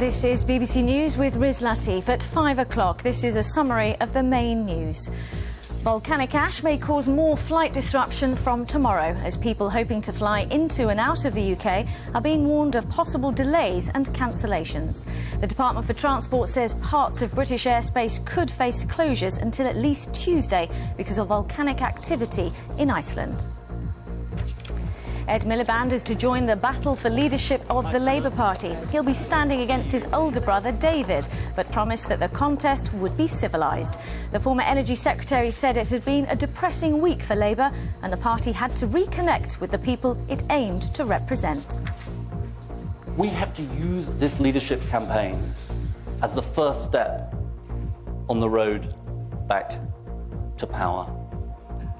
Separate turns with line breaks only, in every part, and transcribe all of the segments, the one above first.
This is BBC News with Riz Lateef at 5 o'clock. This is a summary of the main news. Volcanic ash may cause more flight disruption from tomorrow, as people hoping to fly into and out of the UK are being warned of possible delays and cancellations. The Department for Transport says parts of British airspace could face closures until at least Tuesday because of volcanic activity in Iceland. Ed Miliband is to join the battle for leadership of the Labour Party. He'll be standing against his older brother David, but promised that the contest would be civilised. The former Energy Secretary said it had been a depressing week for Labour and the party had to reconnect with the people it aimed to represent.
We have to use this leadership campaign as the first step on the road back to power,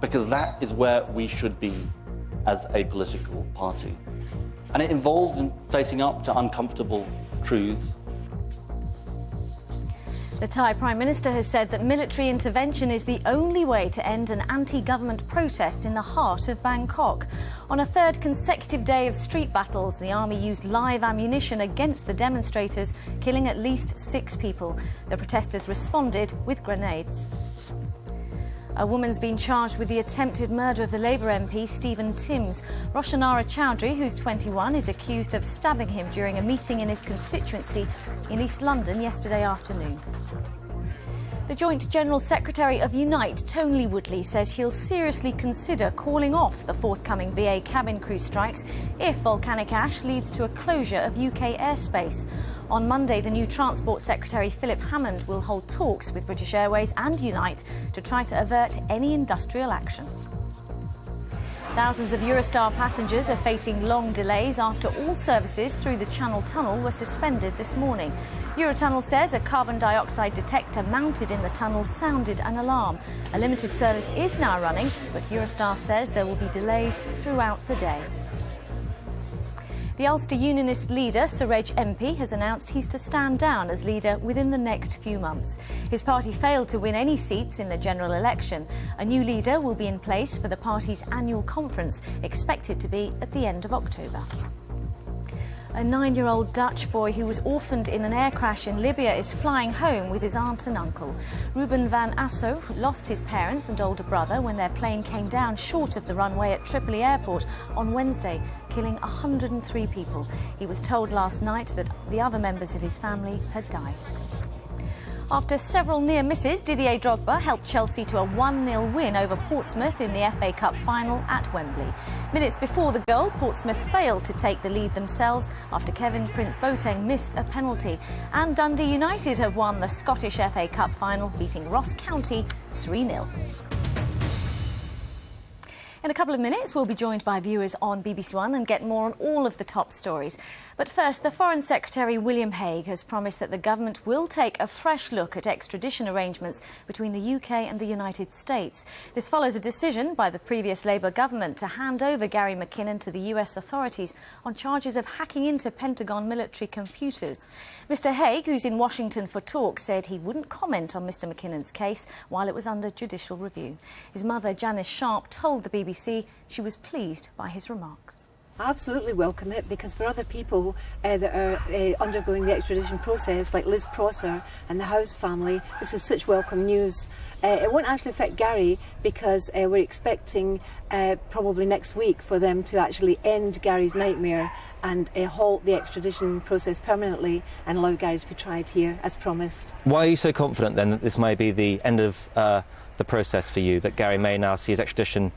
because that is where we should be as a political party. And it involves in facing up to uncomfortable truths.
The Thai Prime Minister has said that military intervention is the only way to end an anti-government protest in the heart of Bangkok. On a third consecutive day of street battles, the army used live ammunition against the demonstrators, killing at least 6 people. The protesters responded with grenades. A woman's been charged with the attempted murder of the Labour MP Stephen Timms. Roshanara Chowdhury, who's 21, is accused of stabbing him during a meeting in his constituency in East London yesterday afternoon. The Joint General Secretary of Unite, Tony Woodley, says he'll seriously consider calling off the forthcoming BA cabin crew strikes if volcanic ash leads to a closure of UK airspace. On Monday, the new Transport Secretary Philip Hammond will hold talks with British Airways and Unite to try to avert any industrial action. Thousands of Eurostar passengers are facing long delays after all services through the Channel Tunnel were suspended this morning. Eurotunnel says a carbon dioxide detector mounted in the tunnel sounded an alarm. A limited service is now running, but Eurostar says there will be delays throughout the day. The Ulster Unionist leader, Surej MP, has announced he's to stand down as leader within the next few months. His party failed to win any seats in the general election. A new leader will be in place for the party's annual conference, expected to be at the end of October. A 9-year-old Dutch boy who was orphaned in an air crash in Libya is flying home with his aunt and uncle. Ruben van Asso lost his parents and older brother when their plane came down short of the runway at Tripoli Airport on Wednesday, killing 103 people. He was told last night that the other members of his family had died. After several near misses, Didier Drogba helped Chelsea to a 1-0 win over Portsmouth in the FA Cup final at Wembley. Minutes before the goal, Portsmouth failed to take the lead themselves after Kevin Prince Boateng missed a penalty. And Dundee United have won the Scottish FA Cup final, beating Ross County 3-0. In a couple of minutes, we'll be joined by viewers on BBC One and get more on all of the top stories. But first, the Foreign Secretary William Hague has promised that the government will take a fresh look at extradition arrangements between the UK and the United States. This follows a decision by the previous Labour government to hand over Gary McKinnon to the US authorities on charges of hacking into Pentagon military computers. Mr Hague, who's in Washington for talks, said he wouldn't comment on Mr McKinnon's case while it was under judicial review. His mother, Janice Sharp, told the BBC she was pleased by his remarks.
I absolutely welcome it, because for other people that are undergoing the extradition process, like Liz Prosser and the House family, this is such welcome news. It won't actually affect Gary, because we're expecting probably next week for them to actually end Gary's nightmare and halt the extradition process permanently and allow Gary to be tried here, as promised.
Why are you so confident then that this may be the end of the process for you, that Gary may now see his extradition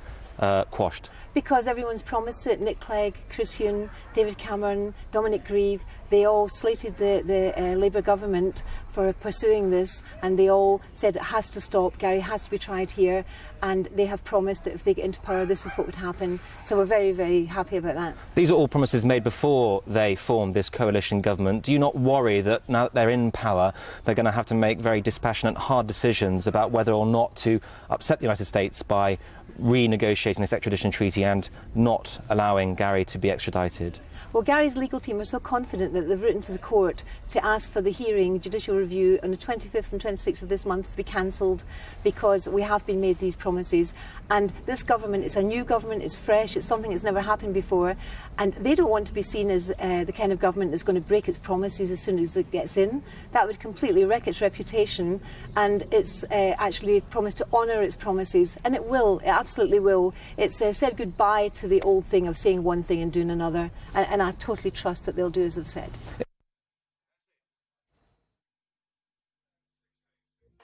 quashed?
Because everyone's promised it. Nick Clegg, Chris Huhne, David Cameron, Dominic Grieve, they all slated the Labour government for pursuing this, and they all said it has to stop, Gary has to be tried here, and they have promised that if they get into power, this is what would happen. So we're very, very happy about that.
These are all promises made before they formed this coalition government. Do you not worry that now that they're in power, they're going to have to make very dispassionate, hard decisions about whether or not to upset the United States by renegotiating this extradition treaty and not allowing Gary to be extradited?
Well, Gary's legal team are so confident that they've written to the court to ask for the hearing, judicial review, on the 25th and 26th of this month to be cancelled because we have been made these promises. And this government is a new government, it's fresh, it's something that's never happened before. And they don't want to be seen as the kind of government that's going to break its promises as soon as it gets in. That would completely wreck its reputation. And it's actually promised to honour its promises. And it will, it absolutely will. It's said goodbye to the old thing of saying one thing and doing another. And I totally trust that they'll do as they've said.